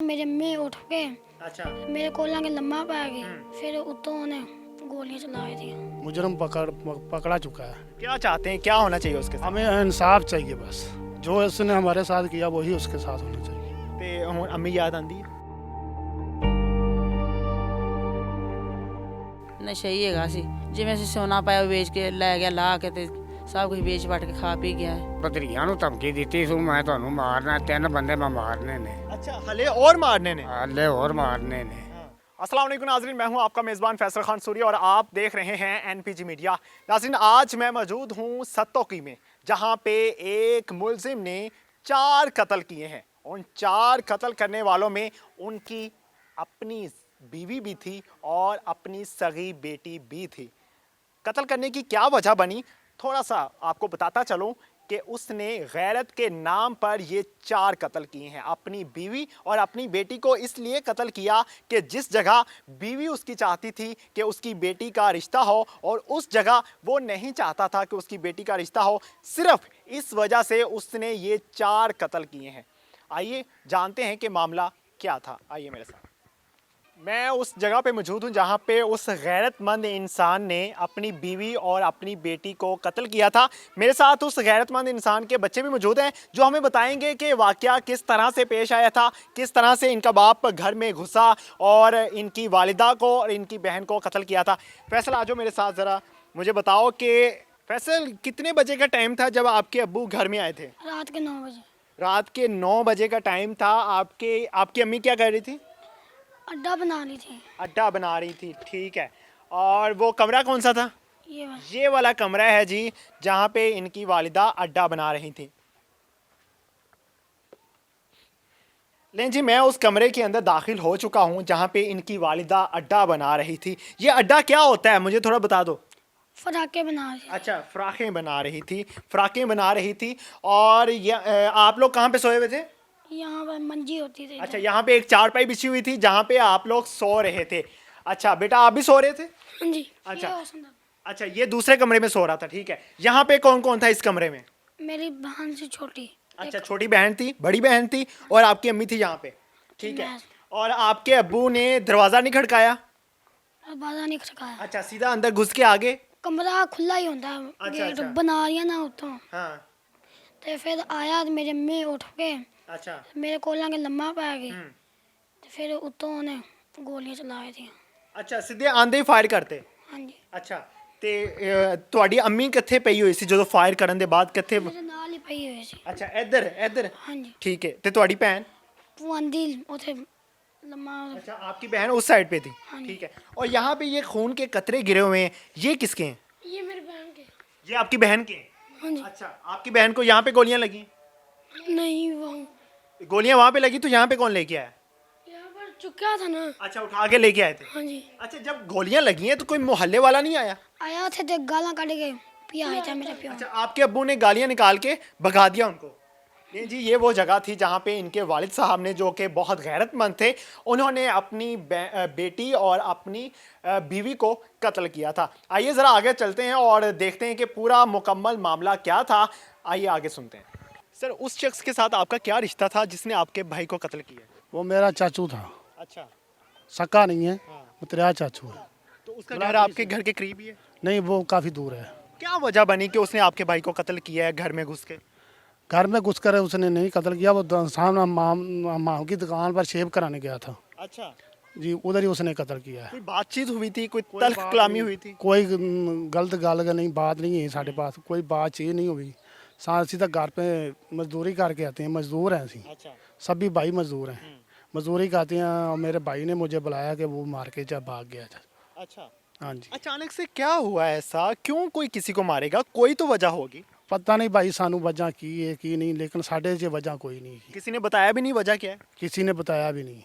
मेरे अम्मी उठ के अच्छा। मेरे कोला के लम्मा पै गई, फिर उतों उन्हें गोलियां चलाई थी। मुजरम पकड़ा चुका है। क्या चाहते हैं, क्या होना चाहिए उसके साथ? हमें इंसाफ चाहिए बस। जो उसने हमारे साथ किया वही उसके साथ होना चाहिए। ਤੇ ਹੁਣ ਅੰਮੀ याद आंदी है? ਨਸ਼ਾ ਹੀ ਹੈਗਾ ਸੀ। ਜਿਵੇਂ ਅਸੀਂ ਸੋਨਾ ਪਾਇਆ ਉਹ ਵੇਚ ਕੇ ਲੈ ਗਿਆ, ਲਾ ਕੇ ਤੇ ਸਭ ਕੁਝ ਵੇਚ ਵਟ ਕੇ ਖਾ ਪੀ ਗਿਆ ਹੈ। ਭਤਰੀਆਂ ਨੂੰ ਧਮਕੀ ਦਿੱਤੀ ਸੀ ਮੈਂ ਤੁਹਾਨੂੰ ਮਾਰਨਾ, 3 ਬੰਦੇ ਮੈਂ मारने ने, अच्छा, हले और मारने ने। हाले और मारने ने। अस्सलाम वालेकुम नाज़रीन, मैं हूं आपका मेज़बान फैसल खान सूरी और आप देख रहे हैं एनपीजी मीडिया। नाज़रीन, आज मैं मौजूद हूं सत्तोकी में, जहां पे एक मुलजिम ने 4 कत्ल किए हैं। उन 4 कत्ल करने वालों में उनकी अपनी बीवी भी थी और अपनी सगी बेटी भी थी। कत्ल करने की क्या वजह बनी, थोड़ा सा आपको बताता चलूं कि उसने गैरत के नाम पर ये 4 कत्ल किए हैं। अपनी बीवी और अपनी बेटी को इसलिए कत्ल किया कि जिस जगह बीवी उसकी चाहती थी कि उसकी बेटी का रिश्ता हो और उस जगह वो नहीं चाहता था कि उसकी बेटी का रिश्ता हो, सिर्फ इस वजह से उसने ये 4 कत्ल किए हैं। आइए जानते हैं कि मामला क्या था। आइए मेरे साथ। मैं उस जगह पे मौजूद हूँ जहाँ पे उस गैरतमंद इंसान ने अपनी बीवी और अपनी बेटी को कत्ल किया था। मेरे साथ उस गैरतमंद इंसान के बच्चे भी मौजूद हैं जो हमें बताएंगे कि वाक़या किस तरह से पेश आया था, किस तरह से इनका बाप घर में घुसा और इनकी वालिदा को और इनकी बहन को कत्ल किया था। फैसल, आ जाओ मेरे साथ ज़रा। मुझे बताओ कि फैसल, कितने बजे का टाइम था जब आपके अब्बू घर में आए थे? रात के 9 बजे रात के 9 बजे का टाइम था। आपकी अम्मी क्या कर रही थी? अड्डा बना ली थी। अड्डा बना रही थी, ठीक है। और वो कमरा कौन सा था? ये बस ये वाला कमरा है जी, जहाँ पे इनकी वालिदा अड्डा बना रही थी। लेकिन जी, मैं उस कमरे के अंदर दाखिल हो चुका हूँ जहाँ पे इनकी वालिदा अड्डा बना रही थी। ये अड्डा क्या होता है, मुझे थोड़ा बता दो। फराके बना ली। अच्छा, फ्राकें बना रही थी, फ्राकें बना रही थी। और ये आप लोग कहाँ पे सोए हुए थे? यहाँ पर मंजी होती थी। अच्छा, यहाँ पे एक चारपाई बिछी हुई थी जहाँ पे आप लोग सो रहे थे। अच्छा बेटा, आप भी सो रहे थे? हाँ जी। अच्छा। ये हो सुंदर। अच्छा, ये दूसरे कमरे में सो रहा था, ठीक है। यहाँ पे कौन कौन था इस कमरे में? मेरी बहन से छोटी। अच्छा, छोटी बहन थी, बड़ी बहन थी और आपकी अम्मी थी यहाँ पे, ठीक है। मैं- और आपके अब्बू ने दरवाज़ा नहीं खड़काया? बाजा नहीं खड़काया। अच्छा, सीधा अंदर घुस के आगे? कमरा खुला ही होता है। अच्छा, गेट अच्छा। बना लिया ना उतों, हाँ। तो फिर आया तो मेरे अम्मी उठ के अच्छा। मेरे कोला के लम्मा पै गई, हम्म। तो फिर उतों उन्हें गोलियां चलाई थी। अच्छा, सीधे आंदे ही फायर करते? हाँ जी। अच्छा, ਤੇ ਤੁਹਾਡੀ ਅੰਮੀ ਕਿੱਥੇ ਪਈ ਹੋਈ ਸੀ ਜਦੋਂ ਫਾਇਰ ਕਰਨ ਦੇ ਬਾਅਦ? ਕਿੱਥੇ? मेरे नाल ही पई हुई सी। अच्छा, ਇੱਧਰ ਇੱਧਰ, हाँ जी। ठीक है। ਤੇ ਤੁਹਾਡੀ ਭੈਣ? वो आंधी उथे लम्मा। अच्छा, आपकी बहन उस साइड पे थी, हाँ जी। ठीक है। और यहाँ पे ये खून के कतरे गिरे हुए हैं, ये किसके हैं? ये मेरे बहन के। ये आपकी बहन के हैं? हाँ जी। अच्छा, आपकी बहन को यहाँ पे गोलियां लगी? नहीं, वो गोलियां वहां पे लगी तो यहाँ पे कौन लेके आया? यहाँ पर चुका था ना। अच्छा, उठा के लेके आए थे। हाँ जी। अच्छा, जब गोलियां लगी हैं तो कोई मोहल्ले वाला नहीं आया? आया थे तो गाला काट के पिया था मेरे प्यो। अच्छा, आपके अब्बू ने गालियां निकाल के भगा दिया उनको? नहीं जी, ये वो जगह थी जहाँ पे इनके वालिद साहब ने, जो कि बहुत गैरतमंद थे, उन्होंने अपनी बेटी और अपनी बीवी को कत्ल किया था। आइए ज़रा आगे चलते हैं और देखते हैं कि पूरा मुकम्मल मामला क्या था। आइए आगे सुनते हैं। सर, उस शख्स के साथ आपका क्या रिश्ता था जिसने आपके भाई को कत्ल किया? वो मेरा चाचू था, अच्छा। सक्का नहीं है, हाँ। वो तेरा चाचू है। तो उसका घर आपके घर के करीब ही है? नहीं, वो काफ़ी दूर है। क्या वजह बनी कि उसने आपके भाई को कत्ल किया है घर में घुस के? घर में घुस कर उसने नहीं कत्ल किया, वो सामने माम की दुकान पर शेव कराने गया था अच्छा, जी, उधर ही उसने कत्ल किया है। कोई बातचीत हुई थी, कोई तल्ख कलामी हुई थी? कोई गलत गल नहीं, बात नहीं है साढ़े पास, कोई बातचीत नहीं हुई। साथ सीधा घर पे मजदूरी करके आते हैं, मजदूर हैं असी, अच्छा। सभी भाई मजदूर हैं, मजदूरी करते हैं। और मेरे भाई ने मुझे बुलाया कि वो मार के जब भाग गया था। अच्छा, हाँ जी। अचानक से क्या हुआ ऐसा? क्यों कोई किसी को मारेगा? कोई तो वजह होगी। पता नहीं भाई सानू वजह की है की नहीं, लेकिन साढ़े से वजह कोई नहीं की। किसी ने बताया भी नहीं वजह क्या है? किसी ने बताया भी नहीं,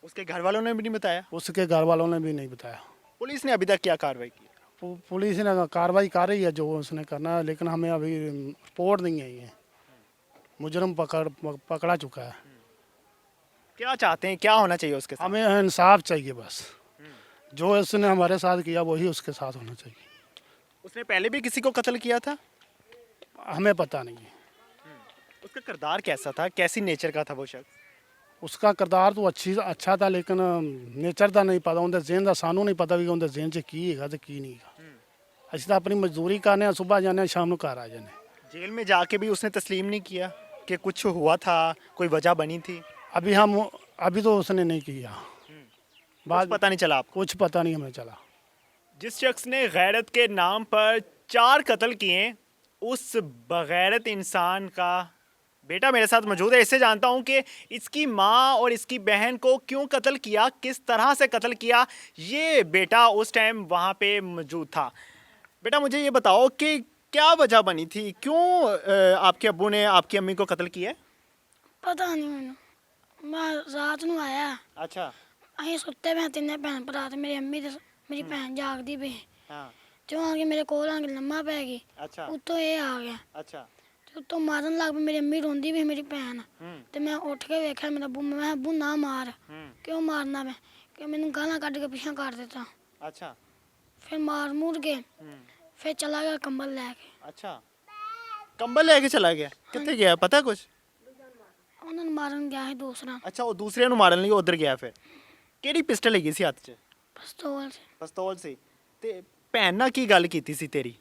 उसके घर वालों ने भी नहीं बताया? उसके घर वालों ने भी नहीं बताया। पुलिस ने अभी तक क्या कार्रवाई की? पुलिस ने कार्रवाई कर रही है जो उसने करना है, लेकिन हमें अभी रिपोर्ट नहीं आई है। मुजरम पकड़ा चुका है। क्या चाहते हैं, क्या होना चाहिए उसके साथ? हमें इंसाफ चाहिए बस। जो उसने हमारे साथ किया वही उसके साथ होना चाहिए। उसने पहले भी किसी को कत्ल किया था? हमें पता नहीं है। उसका किरदार कैसा था, कैसी नेचर का था वो शख्स? उसका किरदार तो अच्छा था लेकिन नेचर का नहीं पता उनके जेहन का सानू नहीं पता भी उनके जेहन च की है तो की नहीं है। असं तो अपनी मजदूरी करने सुबह जाने शाम को घर आ जाने। जेल में जाके भी उसने तस्लीम नहीं किया कि कुछ हुआ था, कोई वजह बनी थी? अभी तो उसने नहीं किया। कुछ पता नहीं चला आपको? कुछ पता नहीं हमें चला। जिस शख्स ने गैरत के नाम पर 4 कत्ल किए, उस बगैरत इंसान का बेटा मेरे साथ मौजूद है। इससे जानता हूँ कि इसकी माँ और इसकी बहन को क्यों कत्ल किया, किस तरह से कत्ल किया। ये बेटा उस टाइम वहाँ पे मौजूद था। बेटा मुझे ये बताओ कि क्या वजह बनी थी, क्यों आपके अब्बू ने आपकी अम्मी को कत्ल किया? पता नहीं मैंने, मैं रात ਨੂੰ ਆਇਆ। अच्छा। ਅਸੀਂ ਸੁੱਤੇ ਪਏ ਤਿੰਨੇ ਭੈਣ ਭਰਾ ਤੇ ਮੇਰੀ ਅੰਮੀ ਤੇ ਮੇਰੀ ਭੈਣ ਜਾਗਦੀ ਪਈ। हाँ। ਜੋ ਆ ਕੇ ਮੇਰੇ ਕੋਲ ਆ ਕੇ ਲੰਮਾ ਪੈ ਗਈ। अच्छा। ਉੱਤੋਂ ਇਹ ਆ ਗਿਆ अच्छा। ਤੇ ਉੱਤੋਂ ਮਾਰਨ ਲੱਗ ਪਈ। ਮੇਰੀ ਅੰਮੀ ਰੋਂਦੀ ਵੀ ਮੇਰੀ ਭੈਣ हम्म। ਤੇ ਮੈਂ ਉੱਠ ਕੇ ਵੇਖਿਆ ਮੇਰਾ ਅੱਬੂ। ਮੈਂ ਅੱਬੂ ਨਾ ਮਾਰ, ਕਿਉਂ ਮਾਰਨਾ ਮੈਂ, ਕਿ ਮੈਨੂੰ ਗਾਲਾਂ ਕੱਢ ਕੇ ਪਿੱਛੇ ਕਰ ਦਿੱਤਾ। अच्छा। ਫਿਰ ਮਾਰ ਮੂਰ ਕੇ ਫਿਰ ਚਲਾ ਗਿਆ ਕੰਬਲ ਲੈ ਕੇ। अच्छा। कंबल लेके चला गया? कितने गया पता कुछ? ਉਹਨਾਂ ਨੂੰ ਮਾਰਨ ਗਿਆ ਸੀ ਦੂਸਰਾ ਅੱਛਾ, ਉਹ ਦੂਸਰਿਆਂ ਨੂੰ ਮਾਰਨ ਲਈ ਉਧਰ ਗਿਆ। ਫਿਰ ਕਿਹੜੀ ਪਿਸਟਲ ਹੈਗੀ ਸੀ ਹੱਥ 'ਚ? ਪਿਸਤੌਲ ਸੀ। ਪਿਸਤੌਲ ਸੀ। ਤੇ ਭੈਣ ਨਾਲ ਕੀ ਗੱਲ ਕੀਤੀ ਸੀ ਤੇਰੀ?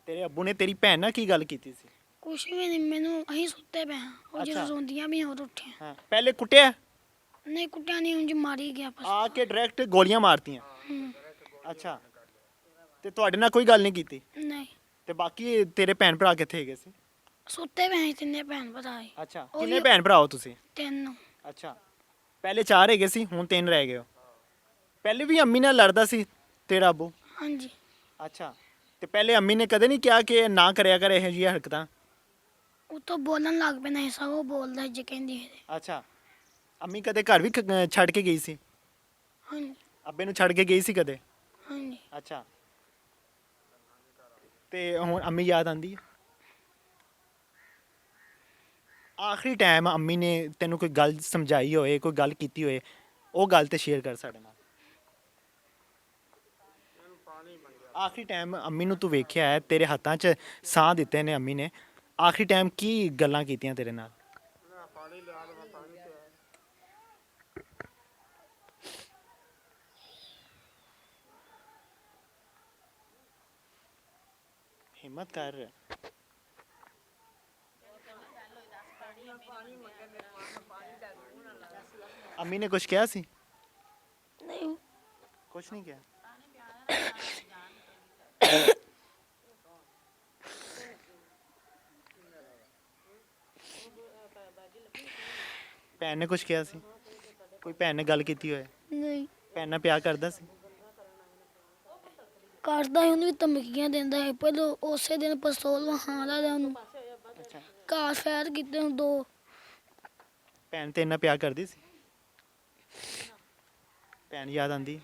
ਤੇਰੇ ਅੱਬੂ ਨੇ ਤੇਰੀ ਭੈਣ ਨਾਲ ਕੀ ਗੱਲ ਕੀਤੀ ਸੀ? ਕੁਛ ਵੀ ਨਹੀਂ, ਮੈਨੂੰ ਅਸੀਂ ਸੁੱਤੇ ਪਏ ਹਾਂ। ਉਹ ਜਦੋਂ ਅੱਛਾ। ਰੋਂਦੀਆਂ ਵੀ ਉਦੋਂ ਉੱਠੇ। ਹਾਂ, ਪਹਿਲੇ ਕੁੱਟਿਆ? ਨਹੀਂ ਕੁੱਟਿਆ ਨਹੀਂ, ਉਂਝ ਮਾਰੀ ਗਿਆ ਬਸ। ਆ ਕੇ ਡਾਇਰੈਕਟ ਗੋਲੀਆਂ ਮਾਰਤੀਆਂ? ਹੂੰ। ਅੱਛਾ। ਤੇ ਤੁਹਾਡੇ ਨਾਲ ਕੋਈ ਗੱਲ ਨਹੀਂ ਕੀਤੀ? ਨਹੀਂ, ਤੇ ਬਾਕੀ ਤੇਰੇ ਭੈਣ ਭਰਾ ਕਿੱਥੇ ਹੈਗੇ ਸੀ? ਸੁੱਤੇ ਪਏ ਸੀ ਤਿੰਨੇ ਭੈਣ ਭਰਾ ਸੀ। ਅੱਛਾ। ਉਹ ਕਿੰਨੇ ਵੀ- ਭੈਣ ਭਰਾ ਹੋ ਤੁਸੀਂ? 3। ਅੱਛਾ। ਪਹਿਲੇ 4 ਹੈਗੇ ਸੀ, ਹੁਣ 3 ਰਹਿ ਗਏ ਹੋ। ਪਹਿਲੇ ਵੀ ਅੰਮੀ ਨਾਲ ਲੜਦਾ ਸੀ ਤੇਰਾ ਅੱਬੂ? ਹਾਂਜੀ। ਅੱਛਾ। ਤੇ ਪਹਿਲੇ ਅੰਮੀ ਨੇ ਕਦੇ ਨਹੀਂ ਕਿਹਾ ਕਿ ਨਾ ਕਰਿਆ ਕਰ ਇਹੋ ਜਿਹੀਆਂ ਹਰਕਤਾਂ? ਉੱਤੋਂ ਬੋਲਣ ਲੱਗ ਪੈਣਾ ਸੀ, ਸਗੋਂ ਬੋਲਦਾ ਸੀ ਜੇ ਕਹਿੰਦੀ ਸੀ। ਅੱਛਾ। ਅੰਮੀ ਕਦੇ ਘਰ ਵੀ ਛੱਡ ਕੇ ਗਈ ਸੀ? ਹਾਂਜੀ ਅੱਬੇ ਨੂੰ ਛੱਡ ਕੇ ਗਈ ਸੀ ਕਦੇ? ਹਾਂਜੀ। ਅੱਛਾ। ਤੇ ਹੁਣ ਅੰਮੀ ਯਾਦ ਆਂਦੀ ਹੈ? ਆਖਰੀ ਟਾਈਮ ਅੰਮੀ ਨੇ ਤੈਨੂੰ ਕੋਈ ਗੱਲ ਸਮਝਾਈ ਹੋਏ, ਕੋਈ ਗੱਲ ਕੀਤੀ ਹੋਏ, ਉਹ ਗੱਲ ਤੇ ਸ਼ੇਅਰ ਕਰ ਸਾਡੇ ਨਾਲ। ਆਖਰੀ ਟਾਈਮ ਅੰਮੀ ਨੂੰ ਤੂੰ ਵੇਖਿਆ ਹੈ, ਤੇਰੇ ਹੱਥਾਂ 'ਚ ਸਾਹ ਦਿੱਤੇ ਨੇ ਅੰਮੀ ਨੇ, ਆਖਰੀ ਟਾਈਮ ਕੀ ਗੱਲਾਂ ਕੀਤੀਆਂ ਤੇਰੇ ਨਾਲ? ਹਿੰਮਤ ਕਰ। ਅੰਮੀ ਨੇ ਕੁਝ ਕਿਹਾ ਸੀ? ਨਹੀਂ, ਕੁਝ ਨਹੀਂ ਕਿਹਾ। ਭੈਣ ਨੇ ਕੁਝ ਕਿਹਾ ਸੀ? ਕੋਈ ਭੈਣ ਨੇ ਗੱਲ ਕੀਤੀ ਹੋਏ? ਨਹੀਂ ਭੈਣ ਨਾਲ ਪਿਆਰ ਕਰਦਾ ਸੀ? ਕਰਦਾ ਸੀ, ਉਹਨੂੰ ਵੀ ਧਮਕੀਆਂ ਦਿੰਦਾ ਸੀ। ਪਹਿਲਾਂ ਉਸੇ ਦਿਨ ਪਿਸਤੌਲ ਵਹਾਉਂਦਾ ਰਿਹਾ ਉਹਨੂੰ। ਅੱਛਾ। ਘਰ ਫੈਰ ਕੀਤੇ ਉਹਨੂੰ 2। ਭੈਣ ਤੇ ਇੰਨਾ ਪਿਆਰ ਕਰਦੀ ਸੀ? ਭੈਣ ਯਾਦ ਆਂਦੀ?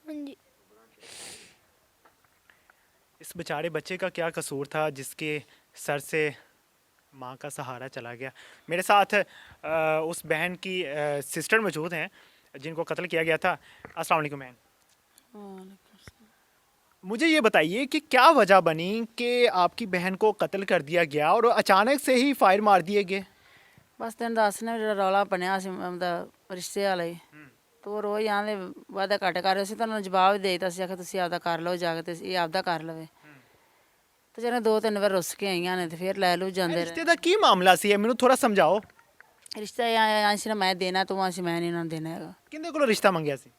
ਹਾਂਜੀ। इस बेचारे बच्चे का क्या कसूर था जिसके सर से माँ का सहारा चला गया। मेरे साथ उस बहन की सिस्टर मौजूद हैं जिनको कत्ल किया गया था। अस्सलाम वालेकुम बहन, मुझे ये बताइए कि क्या वजह बनी कि आपकी बहन को कत्ल कर दिया गया और अचानक से ही फायर मार दिए गए? ਬਸ ਤੈਨੂੰ ਦੱਸਣਾ ਜਿਹੜਾ ਰੌਲਾ ਬਣਿਆ ਸੀ ਉਹਦਾ ਰਿਸ਼ਤੇ ਵਾਲਾ ਹੀ, ਤੋ ਰੋਜ਼ ਆਂਦੇ ਵਾਦਾ ਘੱਟ ਕਰ ਰਹੇ ਸੀ। ਤੁਹਾਨੂੰ ਜਵਾਬ ਦੇ ਦਿੱਤਾ ਸੀ, ਆਖਿਆ ਤੁਸੀਂ ਆਪਦਾ ਕਰ ਲਓ ਜਾ ਕੇ, ਤੇ ਇਹ ਆਪਦਾ ਕਰ ਲਵੇ। ਤੇ ਜਦੋਂ 2-3 ਵਾਰ ਰੁੱਸ ਕੇ ਆਈਆਂ ਨੇ ਤੇ ਫਿਰ ਲੈ ਲੂ ਜਾਂਦੇ रिश्ते का की मामला सी है, मैनू थोड़ा समझाओ। ਰਿਸ਼ਤਾ ਆਂਸੀ ਨਾ ਮੈਂ ਦੇਣਾ, ਤੂੰ ਆਂਸੀ ਮੈਂ ਨਹੀਂ ਉਹਨਾਂ ਨੂੰ ਦੇਣਾ ਹੈਗਾ। किंदे कोलों रिश्ता मंगया सी?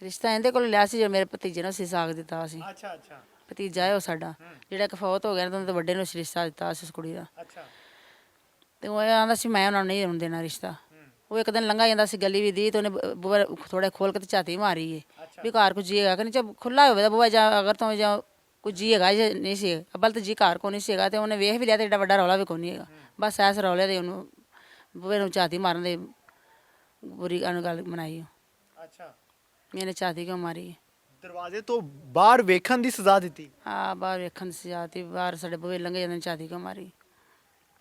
ਰਿਸ਼ਤਾ ਇਹਦੇ ਕੋਲ ਲਿਆ ਸੀ, ਜੋ ਮੇਰੇ ਭਤੀਜੇ ਨੂੰ ਸੀ ਸਾਗ ਦਿੱਤਾ ਸੀ। अच्छा अच्छा ਭਤੀਜਾ ਹੈ ਉਹ ਸਾਡਾ, ਜਿਹੜਾ ਇੱਕ ਫੌਤ ਹੋ ਗਿਆ ਨਾ, ਤੇ ਵੱਡੇ ਨੂੰ ਸੀ ਰਿਸ਼ਤਾ ਦਿੱਤਾ ਸੀ ਉਸ ਕੁੜੀ ਦਾ। अच्छा। ਤੇ ਉਹ ਆਂਦਾ ਸੀ ਮੈਂ ਉਹਨਾਂ ਨੂੰ ਨਹੀਂ ਹੋਣ ਦੇਣਾ ਰਿਸ਼ਤਾ। ਉਹ ਇੱਕ ਦਿਨ ਲੰਘਾ ਜਾਂਦਾ ਸੀ ਗਲੀ ਵੀ ਦੀ, ਤੇ ਉਹਨੇ ਬੂਹਾ ਥੋੜਾ ਖੋਲ ਕੇ ਤੇ ਝਾਤੀ ਮਾਰੀ ਏ ਵੀ ਘਰ ਕੁਝ ਜੀ ਹੈਗਾ ਕਿ ਨਹੀਂ। ਚਾਹ ਖੁੱਲਾ ਹੋਵੇ ਤਾਂ ਬੂਹਾ, ਜਾਂ ਅਗਰ ਤੋਂ ਜਾਂ ਕੁਝ ਜੀ ਹੈਗਾ ਜਾਂ ਨਹੀਂ ਸੀ, ਅੱਬਲ ਤਾਂ ਜੀ ਘਰ ਕੋ ਨਹੀਂ ਸੀ ਹੈਗਾ। ਤੇ ਉਹਨੇ ਵੇਖ ਵੀ ਲਿਆ ਤੇ ਏਡਾ ਵੱਡਾ ਰੌਲਾ ਵੀ ਕੋਈ ਨਹੀਂ ਹੈਗਾ। ਬਸ ਐਸ ਰੌਲੇ ਦੇ ਉਹਨੂੰ ਬੂਹੇ ਨੂੰ ਝਾਤੀ ਮਾਰਨ ਦੇ ਬੁਰੀ ਗੱਲ ਬਣਾਈ। अच्छा। ਮੈਨੇ ਝਾਤੀ ਕਿਉਂ ਮਾਰੀ? दरवाजे तो बाहर वेखन दी सजा दी? ਹਾਂ ਬਾਹਰ ਵੇਖਣ ਸੀ ਝਾਤੀ, ਬਾਹਰ ਸਾਡੇ ਬੂਹੇ ਲੰਘੇ ਜਾਂਦੇ ਝਾਤੀ ਕਿਉਂ ਮਾਰੀ?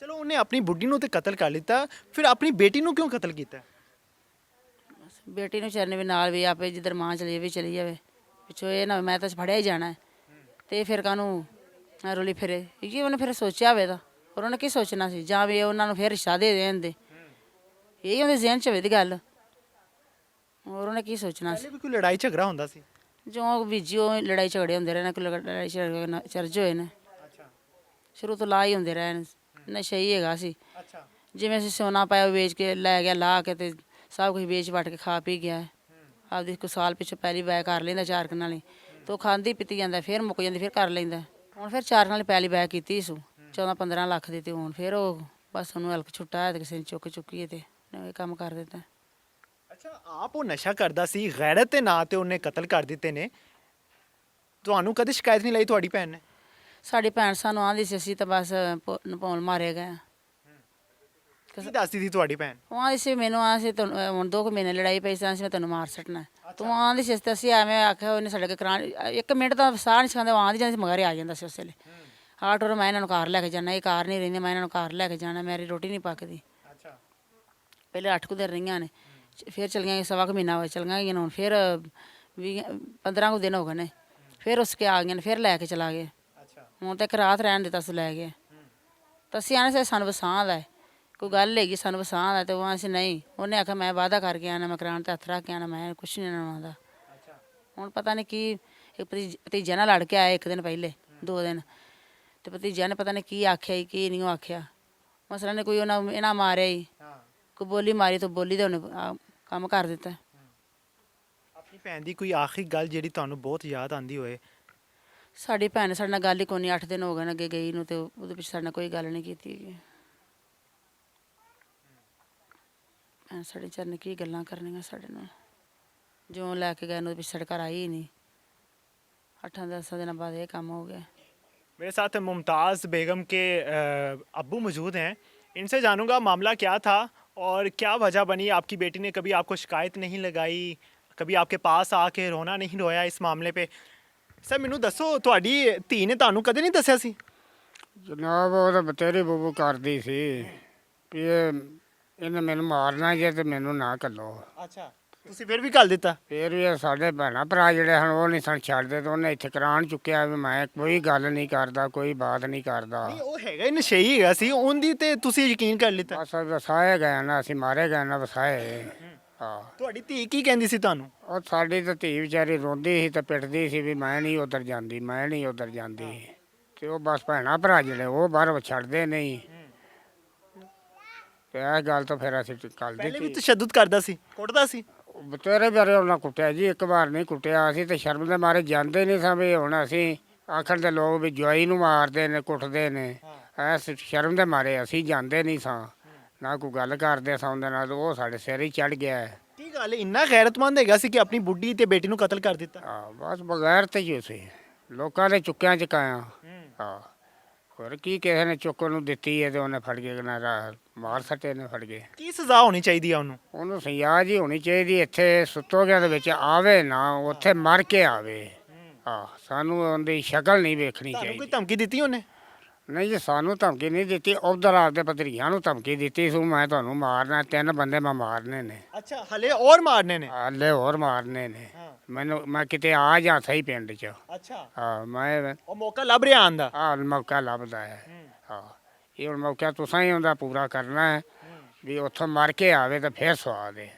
ਚਲੋ ਉਹਨੇ ਆਪਣੀ ਬੁੱਢੀ ਨੂੰ ਤੇ ਕਤਲ ਕਰ ਲਿੱਤਾ, ਫਿਰ ਆਪਣੀ ਬੇਟੀ ਨੂੰ ਕਿਉਂ ਕਤਲ ਕੀਤਾ? ਬੇਟੀ ਨੂੰ ਚਰਨ ਵੀ ਨਾਲ ਵੀ ਆਪੇ ਜਿੱਧਰ ਮਾਂ ਚਲੀ ਵੀ ਚਲੀ ਜਾਵੇ, ਪਿੱਛੋਂ ਇਹ ਨਾ ਮੈਂ ਤਾਂ ਫੜਿਆ ਹੀ ਜਾਣਾ ਹੈ। ਤੇ ਫਿਰ ਕਾਹਨੂੰ ਰੋਲੀ ਫਿਰੇ ਕਿ ਉਹਨੇ ਫਿਰ ਸੋਚਿਆ ਹੋਵੇ ਤਾਂ, ਪਰ ਉਹਨੇ ਕੀ ਸੋਚਣਾ ਸੀ? ਜਾਂ ਵੀ ਉਹਨਾਂ ਨੂੰ ਫਿਰ ਰਿਸ਼ਤਾ ਦੇ ਦੇਣ ਦੇ, ਇਹੀ ਉਹਦੇ ਜ਼ਿਹਨ 'ਚ ਹੋਵੇ ਦੀ ਗੱਲ, ਹੋਰ ਉਹਨੇ ਕੀ ਸੋਚਣਾ ਸੀ। ਪਹਿਲੇ ਵੀ ਕੋਈ ਲੜਾਈ ਝਗੜਾ ਹੁੰਦਾ ਸੀ? ਜੋ ਬੀਜੀ ਉਹ ਲੜਾਈ ਝਗੜੇ ਹੁੰਦੇ ਰਹੇ ਨੇ, ਕੋਈ ਲੜਾਈ ਝਗੜੇ ਚਰਜ ਹੋਏ ਨੇ, ਅੱਛਾ ਸ਼ੁਰੂ ਤੋਂ ਲਾ ਹੀ ਹੁੰਦੇ ਰਹੇ ਨੇ। ਨਸ਼ਾ ਹੀ ਹੈਗਾ ਸੀ, ਅੱਛਾ ਜਿਵੇਂ ਅਸੀਂ ਸੋਨਾ ਪਾਇਆ ਉਹ ਵੇਚ ਕੇ ਲੈ ਗਿਆ, ਲਾ ਕੇ ਤੇ ਸਭ ਕੁਝ ਵੇਚ ਵਟ ਕੇ ਖਾ ਪੀ ਗਿਆ। ਆਪਦੀ ਕੁ ਸਾਲ ਪਿੱਛੇ ਪਹਿਲੀ ਬੈ ਕਰ ਲੈਂਦਾ 4 ਕਨਾਲੀ, ਤੇ ਉਹ ਖਾਂਦੀ ਪੀਤੀ ਜਾਂਦਾ, ਫਿਰ ਮੁੱਕ ਜਾਂਦੀ, ਫਿਰ ਕਰ ਲੈਂਦਾ। ਹੁਣ ਫਿਰ 4 ਕਨਾਲੀ ਪਹਿਲੀ ਬੈ ਕੀਤੀ ਸੂ 14-15 ਲੱਖ ਦੀ, ਤੇ ਹੁਣ ਫਿਰ ਉਹ ਬਸ ਉਹਨੂੰ ਹਲਕ ਛੁੱਟਾ ਹੈ ਤੇ ਕਿਸੇ ਨੇ ਚੁੱਕੀ ਤੇ ਇਹ ਕੰਮ ਕਰ ਦਿੱਤਾ। ਅੱਛਾ, ਆਪ ਉਹ ਨਸ਼ਾ ਕਰਦਾ ਸੀ, ਗੈਰਤ ਦੇ ਨਾਂ ਤੇ ਉਹਨੇ ਕਤਲ ਕਰ ਦਿੱਤੇ ਨੇ, ਤੁਹਾਨੂੰ ਕਦੇ ਸ਼ਿਕਾਇਤ ਨਹੀਂ ਲਈ ਤੁਹਾਡੀ ਭੈਣ ਨੇ? ਸਾਡੀ ਭੈਣ ਸਾਨੂੰ ਆਂਦੀ ਸੀ ਅਸੀਂ ਤਾਂ ਬਸ ਨਪਾਉਣ ਮਾਰੇ ਗਏ। ਕੀ ਦੱਸਦੀ ਸੀ ਤੁਹਾਡੀ ਭੈਣ? ਉਹ ਆਂਦੀ ਸੀ ਮੈਨੂੰ ਆ ਸੀ ਹੁਣ 2 ਮਹੀਨੇ ਲੜਾਈ ਪਈ ਸੀ, ਮੈਂ ਤੈਨੂੰ ਮਾਰ ਸੱਟਣਾ। ਤੂੰ ਆਂਦੀ ਸੀ ਤੇ ਅਸੀਂ ਐਵੇਂ ਆਖਿਆ ਉਹਨੇ ਸਾਡੇ ਕੇ ਕਰਾਂ 1 ਮਿੰਟ ਦਾ ਸਾਹ ਨਹੀਂ ਸਿਖਾਉਂਦੇ, ਉਹ ਆਂਦੀ ਜਾਂਦੀ ਸੀ ਮਗਰ ਆ ਜਾਂਦਾ ਸੀ ਉਸ ਵੇਲੇ। ਆਟੋ ਮੈਂ ਇਹਨਾਂ ਨੂੰ ਘਰ ਲੈ ਕੇ ਜਾਣਾ, ਇਹ ਘਰ ਨਹੀਂ ਰਹਿੰਦੇ, ਮੈਂ ਇਹਨਾਂ ਨੂੰ ਘਰ ਲੈ ਕੇ ਜਾਣਾ, ਮੇਰੀ ਰੋਟੀ ਨਹੀਂ ਪੱਕਦੀ। ਅੱਛਾ, ਪਹਿਲੇ 8 ਕੁ ਦਿਨ ਰਹੀਆਂ ਨੇ, ਫਿਰ ਚਲੀਆਂ 1.25 ਮਹੀਨਾ ਹੋਇਆ ਚਲੀਆਂ ਗਈਆਂ, ਹੁਣ ਫਿਰ 15 ਕੁ ਦਿਨ ਹੋ ਗਏ ਨੇ, ਫਿਰ ਉਸ ਕੇ ਆ ਗਈਆਂ ਨੇ, ਫਿਰ ਲੈ ਕੇ ਚਲਾ ਗਏ। ਅੱਛਾ, ਹੁਣ ਤਾਂ 1 ਰਾਤ ਰਹਿਣ ਦਿੱਤਾ ਸੀ, ਲੈ ਗਏ। ਤਾਂ ਅਸੀਂ ਆਨੇ ਸੀ ਸਾਨੂੰ ਵਸਾਂ ਦਾ ਕੋਈ ਗੱਲ ਹੈਗੀ, ਸਾਨੂੰ ਵਸਾਂ ਦਾ, ਤੇ ਉਹ ਅਸੀਂ ਨਹੀਂ, ਉਹਨੇ ਆਖਿਆ ਮੈਂ ਵਾਅਦਾ ਕਰਕੇ ਆਣਾ, ਮੈਂ ਕਰਾਉਣ ਤੇ ਹੱਥ ਰੱਖ ਕੇ ਆਣਾ, ਮੈਂ ਕੁਛ ਨਹੀਂ ਇਹਨਾਂ ਆਉਂਦਾ। ਹੁਣ ਪਤਾ ਨਹੀਂ ਕੀ ਇੱਕ ਭਤੀਜਾ ਨਾਲ ਲੜ ਕੇ ਆਇਆ 1 ਦਿਨ ਪਹਿਲੇ, 2 ਦਿਨ, ਤੇ ਭਤੀਜਾ ਨੇ ਪਤਾ ਨਹੀਂ ਕੀ ਆਖਿਆ ਕੀ ਨਹੀਂ ਉਹ ਆਖਿਆ, ਮਸਲਾ ਨੇ ਕੋਈ ਉਹਨਾਂ ਇਹਨਾਂ ਮਾਰਿਆ ਹੀ, ਕੋਈ ਬੋਲੀ ਮਾਰੀ ਤਾਂ ਬੋਲੀ ਦੇ ਉਹਨੇ ਕੰਮ ਕਰ ਦਿੱਤਾ। ਆਪਣੀ ਭੈਣ ਦੀ ਕੋਈ ਆਖਰੀ ਗੱਲ ਜਿਹੜੀ ਤੁਹਾਨੂੰ ਬਹੁਤ ਯਾਦ ਆਂਦੀ ਹੋਏ? ਸਾਡੀ ਭੈਣ ਸਾਡੇ ਨਾਲ ਗੱਲ ਹੀ ਕੋਈ ਨਹੀਂ, 8 ਦਿਨ ਹੋ ਗਏ ਨੇ ਅੱਗੇ ਗਈ ਨੂੰ, ਤੇ ਉਹਦੇ ਪਿੱਛੇ ਸਾਡੇ ਨਾਲ ਕੋਈ ਗੱਲ ਨਹੀਂ ਕੀਤੀ ਹੈਗੀ। ਭੈਣ ਸਾਡੇ ਚਰ ਨੇ ਕੀ ਗੱਲਾਂ ਕਰਨੀਆਂ ਸਾਡੇ ਨਾਲ, ਜੋ ਲੈ ਕੇ ਗਏ ਉਹਦੇ ਪਿੱਛੇ ਸਾਡੇ ਘਰ ਆਈ ਹੀ ਨਹੀਂ। 8-10 दिनों बाद ये काम हो गया। मेरे साथ मुमताज़ बेगम के अब्बू मौजूद हैं, इनसे जानूंगा मामला क्या था और क्या वजह बनी। आपकी बेटी ने कभी आपको शिकायत नहीं लगाई, कभी आपके पास आके रोना नहीं रोया इस मामले पे? सर मैनू दसो, ਤੁਹਾਡੀ ਧੀ ਨੇ ਤੁਹਾਨੂੰ ਕਦੇ ਨਹੀਂ ਦੱਸਿਆ ਸੀ? ਜਨਾਬ ਉਹ ਤਾਂ ਬਤੇਰੀ ਬੂਬੂ ਕਰਦੀ ਸੀ ਵੀ ਇਹਨੇ ਮੈਨੂੰ ਮਾਰਨਾ ਜੇ ਤੇ ਮੈਨੂੰ ਨਾ ਘੱਲੋ। ਅੱਛਾ, ਤੁਸੀਂ ਫਿਰ ਵੀ ਘੱਲ ਦਿੱਤਾ? ਫਿਰ ਵੀ ਇਹ ਸਾਡੇ ਭੈਣਾਂ ਭਰਾ ਜਿਹੜੇ ਹਨ ਉਹ ਨਹੀਂ ਸਨ ਛੱਡਦੇ, ਤੇ ਉਹਨੇ ਇੱਥੇ ਕਰਾਉਣ ਚੁੱਕਿਆ ਵੀ ਮੈਂ ਕੋਈ ਗੱਲ ਨਹੀਂ ਕਰਦਾ, ਕੋਈ ਬਾਤ ਨਹੀਂ ਕਰਦਾ। ਨਹੀਂ, ਉਹ ਹੈਗਾ ਹੀ ਨਸ਼ਈ ਹੈਗਾ ਸੀ, ਉਹਦੀ ਤੇ ਤੁਸੀਂ ਯਕੀਨ ਕਰ ਲਿੱਤਾ? ਬਸ ਵਸਾਏ ਗਏ ਨਾ, ਅਸੀਂ ਮਾਰੇ ਗਏ ਨਾ, ਵਸਾਏ। ਹਾਂ, ਤੁਹਾਡੀ ਧੀ ਕੀ ਕਹਿੰਦੀ ਸੀ ਤੁਹਾਨੂੰ? ਉਹ ਸਾਡੀ ਤਾਂ ਧੀ ਵਿਚਾਰੀ ਰੋਂਦੀ ਸੀ ਤੇ ਪਿੱਟਦੀ ਸੀ ਵੀ ਮੈਂ ਨਹੀਂ ਉਧਰ ਜਾਂਦੀ, ਮੈਂ ਨਹੀਂ ਉਧਰ ਜਾਂਦੀ, ਤੇ ਉਹ ਬਸ ਭੈਣਾਂ ਭਰਾ ਜਿਹੜੇ ਉਹ ਬਾਹਰ ਛੱਡਦੇ ਨਹੀਂ, ਤੇ ਇਹ ਗੱਲ ਤੋਂ ਫਿਰ ਅਸੀਂ ਕੱਲ ਪਹਿਲੇ ਵੀ ਦਿੱਤੀ। ਤਸ਼ੱਦਦ ਕਰਦਾ ਸੀ, ਕੁੱਟਦਾ ਸੀ? ਬਤੇਰੇ ਬਾਰੇ ਉਹਨਾਂ ਕੁੱਟਿਆ ਜੀ, 1 ਵਾਰ ਨਹੀਂ ਕੁੱਟਿਆ, ਅਸੀਂ ਤੇ ਸ਼ਰਮ ਦੇ ਮਾਰੇ ਜਾਂਦੇ ਨਹੀਂ ਸਾਂ ਵੀ ਹੁਣ ਅਸੀਂ ਆਖਰ ਦੇ ਲੋਕ ਵੀ ਜਵਾਈ ਨੂੰ ਮਾਰਦੇ ਨੇ ਕੁੱਟਦੇ ਨੇ, ਐਸ ਸ਼ਰਮ ਦੇ ਮਾਰੇ ਅਸੀਂ ਜਾਂਦੇ ਨਹੀਂ ਸਾਂ, ਨਾ ਕੋਈ ਗੱਲ ਕਰਦੇ ਸਾਂ ਉਹਦੇ ਨਾਲ, ਉਹ ਸਾਡੇ ਸਿਰ ਹੀ ਚੜ ਗਿਆ ਹੈ। ਕੀ ਗੱਲ ਇੰਨਾ ਗੈਰਤਮੰਦ ਹੈਗਾ ਸੀ ਕਿ ਆਪਣੀ ਬੁੱਢੀ ਤੇ ਬੇਟੀ ਨੂੰ ਕਤਲ ਕਰ ਦਿੱਤਾ? ਹਾਂ, ਬਸ ਬਗੈਰ ਤੇ ਹੀ ਸੀ, ਲੋਕਾਂ ਦੇ ਚੁੱਕਿਆਂ ਚਕਾਇਆ। ਹਾਂ, ਹੋਰ ਕੀ ਕਿਸੇ ਨੇ ਚੁੱਕਣ ਨੂੰ ਦਿੱਤੀ ਹੈ ਤੇ ਉਹਨੇ ਫੜ ਕੇ ਨਾ ਮਾਰ ਸੱਟੇ ਨੇ ਫੜ ਕੇ। ਕੀ ਸਜ਼ਾ ਹੋਣੀ ਚਾਹੀਦੀ ਆ ਉਹਨੂੰ? ਉਹਨੂੰ ਸਜ਼ਾ ਜੀ ਹੋਣੀ ਚਾਹੀਦੀ, ਇੱਥੇ ਸੁੱਤੋਗਿਆਂ ਦੇ ਵਿੱਚ ਆਵੇ ਨਾ, ਉੱਥੇ ਮਰ ਕੇ ਆਵੇ। ਹਾਂ, ਸਾਨੂੰ ਉਹਦੀ ਸ਼ਕਲ ਨਹੀਂ ਵੇਖਣੀ ਤੁਹਾਨੂੰ ਕੋਈ ਚਾਹੀਦੀ। ਧਮਕੀ ਦਿੱਤੀ ਉਹਨੇ? ਨਹੀਂ ਜੀ, ਸਾਨੂੰ ਧਮਕੀ ਨਹੀਂ ਦਿੱਤੀ, ਉਧਰ ਆਪਦੇ ਭਤਰੀਆਂ ਨੂੰ ਧਮਕੀ ਦਿੱਤੀ ਸੀ, ਮੈਂ ਤੁਹਾਨੂੰ ਮਾਰਨਾ, 3 ਬੰਦੇ ਮੈਂ ਮਾਰਨੇ ਨੇ। ਅੱਛਾ, ਹਲੇ ਹੋਰ ਮਾਰਨੇ ਨੇ? ਹਾਲੇ ਹੋਰ ਮਾਰਨੇ ਨੇ ਮੈਨੂੰ, ਮੈਂ ਕਿਤੇ ਆ ਜਾ ਸਹੀ ਪਿੰਡ 'ਚ। ਅੱਛਾ, ਹਾਂ, ਮੈਂ ਉਹ ਮੌਕਾ ਲੱਭ ਰਿਹਾ ਆਉਣ ਦਾ? ਆਹ ਮੌਕਾ ਲੱਭਦਾ ਹੈ। ਹਾਂ, ਇਹ ਹੁਣ ਮੌਕਾ ਤੁਸੀਂ ਹੀ ਉਹਦਾ ਪੂਰਾ ਕਰਨਾ ਹੈ ਵੀ ਉੱਥੋਂ ਮਰ ਕੇ ਆਵੇ ਤਾਂ ਫਿਰ ਸਵਾਦ ਹੈ।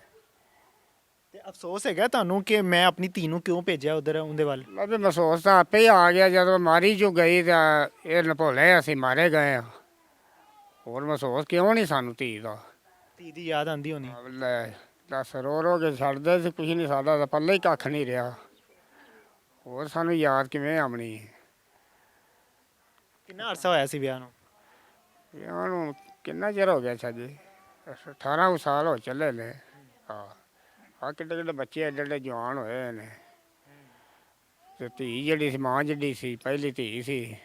ਤੇ ਅਫਸੋਸ ਹੈਗਾ ਤੁਹਾਨੂੰ ਕਿ ਮੈਂ ਆਪਣੀ ਧੀ ਨੂੰ ਕਿਉਂ ਭੇਜਿਆ ਉਧਰ ਉਹਦੇ ਵੱਲ? ਮੈਂ ਵੀ ਮਹਿਸੂਸ ਤਾਂ ਆਪੇ ਹੀ ਆ ਗਿਆ, ਜਦੋਂ ਮਾਰੀ ਜੋ ਗਈ ਤਾਂ ਇਹ ਨਭੋਲੇ ਅਸੀਂ ਮਾਰੇ ਗਏ ਹਾਂ, ਹੋਰ ਮਹਿਸੂਸ ਕਿਉਂ ਨਹੀਂ ਸਾਨੂੰ ਧੀ ਦਾ? ਧੀ ਦੀ ਯਾਦ ਆਉਂਦੀ ਹੋਣੀ? ਲੈ ਦੱਸ, ਰੋ ਰੋ ਕੇ ਛੱਡਦੇ ਸੀ, ਕੁਛ ਨਹੀਂ, ਸਾਡਾ ਤਾਂ ਪੱਲੇ ਹੀ ਕੱਖ ਨਹੀਂ ਰਿਹਾ, ਹੋਰ ਸਾਨੂੰ ਯਾਦ ਕਿਵੇਂ ਆਉਣੀ? ਕਿੰਨਾ ਅਰਸਾ ਹੋਇਆ ਸੀ ਵਿਆਹ ਨੂੰ? ਵਿਆਹ ਨੂੰ ਕਿੰਨਾ ਚਿਰ ਹੋ ਗਿਆ ਅੱਛਾ ਜੀ, 18 ਸਾਲ ਹੋ ਚੱਲੇ ਨੇ। ਹਾਂ, ਆ ਕਿੱਡੇ ਕਿੱਡੇ ਬੱਚੇ ਐਡੇ ਐਡੇ ਜਵਾਨ ਹੋਏ ਨੇ, ਤੇ ਧੀ ਜਿਹੜੀ ਸੀ ਮਾਂ ਜਿਹੜੀ ਸੀ, ਪਹਿਲੀ ਧੀ ਸੀ।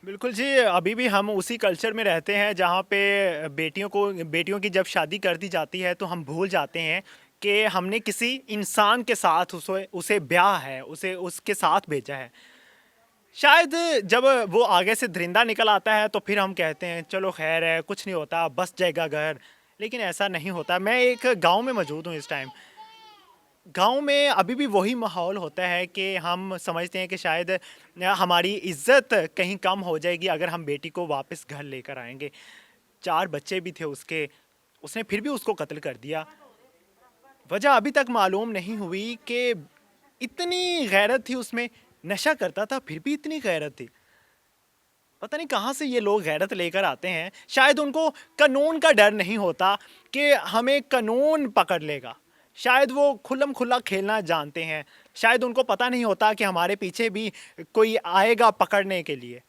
बिल्कुल जी, अभी भी हम उसी कल्चर में रहते हैं जहाँ पे बेटियों की जब शादी कर दी जाती है तो हम भूल जाते हैं कि हमने किसी इंसान के साथ उसे ब्याह है, उसे उसके साथ भेजा है। शायद जब वो आगे से दरिंदा निकल आता है तो फिर हम कहते हैं चलो खैर है, कुछ नहीं होता, बस जाएगा घर, लेकिन ऐसा नहीं होता। मैं एक गांव में मौजूद हूँ इस टाइम। गांव में अभी भी वही माहौल होता है कि हम समझते हैं कि शायद हमारी इज़्ज़त कहीं कम हो जाएगी अगर हम बेटी को वापस घर लेकर आएंगे। 4 बच्चे भी थे उसके, उसने फिर भी उसको कत्ल कर दिया। वजह अभी तक मालूम नहीं हुई कि इतनी गैरत थी उसमें, नशा करता था फिर भी इतनी गैरत थी। पता नहीं कहाँ से ये लोग गैरत लेकर आते हैं। शायद उनको कानून का डर नहीं होता कि हमें कानून पकड़ लेगा। शायद वो खुल्लम खुल्ला खेलना जानते हैं। शायद उनको पता नहीं होता कि हमारे पीछे भी कोई आएगा पकड़ने के लिए।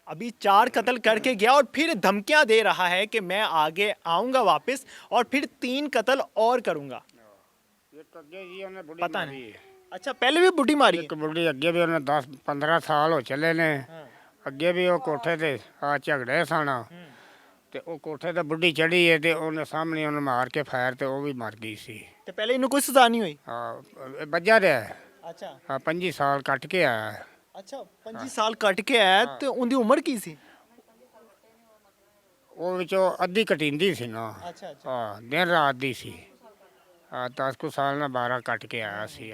अभी 4 कत्ल करके गया और फिर धमकियां दे रहा है कि मैं आगे आऊंगा वापस और फिर 3 कत्ल और करूंगा। पता नहीं। अच्छा, पहले भी बुढ़ी मारी है? ਇੱਕ ਬੁੱਢੀ ਅੱਗੇ ਵੀ ਉਹਨੇ 10-15 ਸਾਲ ਹੋ ਚੱਲੇ ਨੇ। ਅੱਗੇ ਵੀ ਉਹ ਕੋਠੇ ਤੇ ਆ ਝਗੜੇ ਸਨ ਤੇ ਉਹ ਕੋਠੇ ਤੇ ਬੁੱਢੀ ਚੜੀ ਹੈ ਤੇ ਉਹਨੇ ਸਾਹਮਣੇ ਉਹਨੂੰ ਮਾਰ ਕੇ ਫਾਇਰ ਤੇ ਉਹ ਵੀ ਮਰ ਗਈ ਸੀ। ਤੇ ਪਹਿਲੇ ਇਹਨੂੰ ਕੋਈ ਸਜ਼ਾ ਨਹੀਂ ਹੋਈ? ਹਾਂ ਬੱਜਾ ਰਿਹਾ। ਅੱਛਾ। ਹਾਂ 25 ਸਾਲ ਕੱਟ ਕੇ ਆਇਆ। ਅੱਛਾ 25 ਸਾਲ ਕੱਟ ਕੇ ਆਇਆ ਤੇ ਉਹਦੀ ਉਮਰ ਕੀ ਸੀ? ਉਹ ਵਿੱਚੋਂ ਅੱਧੀ ਕਟਿੰਦੀ ਸੀ ਨਾ। ਅੱਛਾ ਅੱਛਾ। ਹਾਂ ਦਿਨ ਰਾਤ ਦੀ ਸੀ। 10 ਕੁ ਸਾਲ ਨਾਲ 12 ਕੱਟ ਕੇ ਆਇਆ ਸੀ।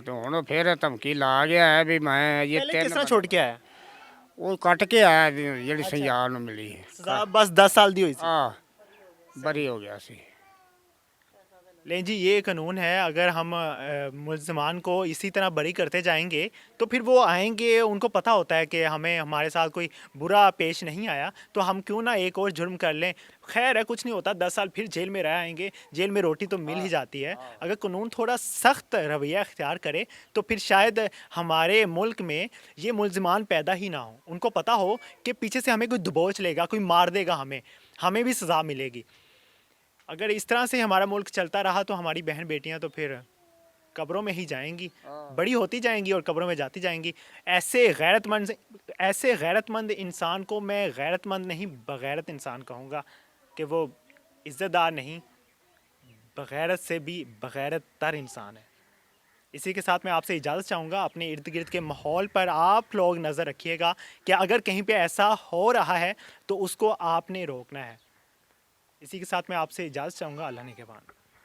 ਤੇ ਹੁਣ ਉਹ ਫਿਰ ਧਮਕੀ ਲਾ ਗਿਆ ਹੈ ਵੀ ਮੈਂ ਇਹ ਪਹਿਲੇ ਕਿਸ ਤਰ੍ਹਾਂ ਛੋੜ ਕੇ ਆਇਆ? ਉਹ ਕੱਟ ਕੇ ਆਇਆ ਜਿਹੜੀ ਸਜ਼ਾ ਨੂੰ ਮਿਲੀ। ਸਜ਼ਾ ਬਸ 10 ਸਾਲ ਦੀ ਹੋਈ ਸੀ। बरी हो गया सी। लेकिन जी ये कानून है, अगर हम मुलजमान को इसी तरह बरी करते जाएंगे तो फिर वो आएंगे, उनको पता होता है कि हमें हमारे साथ कोई बुरा पेश नहीं आया तो हम क्यों ना एक और जुर्म कर लें। खैर है, कुछ नहीं होता, 10 साल फिर जेल में रह आएंगे। जेल में रोटी तो मिल ही जाती है। अगर कानून थोड़ा सख्त रवैया अख्तियार करे तो फिर शायद हमारे मुल्क में ये मुलजमान पैदा ही ना हो। उनको पता हो कि पीछे से हमें कोई दबोच लेगा, कोई मार देगा, हमें भी सज़ा मिलेगी। अगर इस तरह से हमारा मुल्क चलता रहा तो हमारी बहन बेटियां तो फिर कब्रों में ही जाएंगी, बड़ी होती जाएंगी और कब्रों में जाती जाएंगी। ऐसे गैरतमंद इंसान को मैं गैरतमंद नहीं बगैरत इंसान कहूँगा कि वो इज़्ज़तदार नहीं, बगैरत से भी बगैरत तर इंसान है। इसी के साथ मैं आपसे इजाज़त चाहूँगा। अपने इर्द गिर्द के माहौल पर आप लोग नज़र रखिएगा कि अगर कहीं पे ऐसा हो रहा है तो उसको आपने रोकना है। इसी के साथ मैं आपसे इजाज़त चाहूँगा। अल्लाह ने के बाद।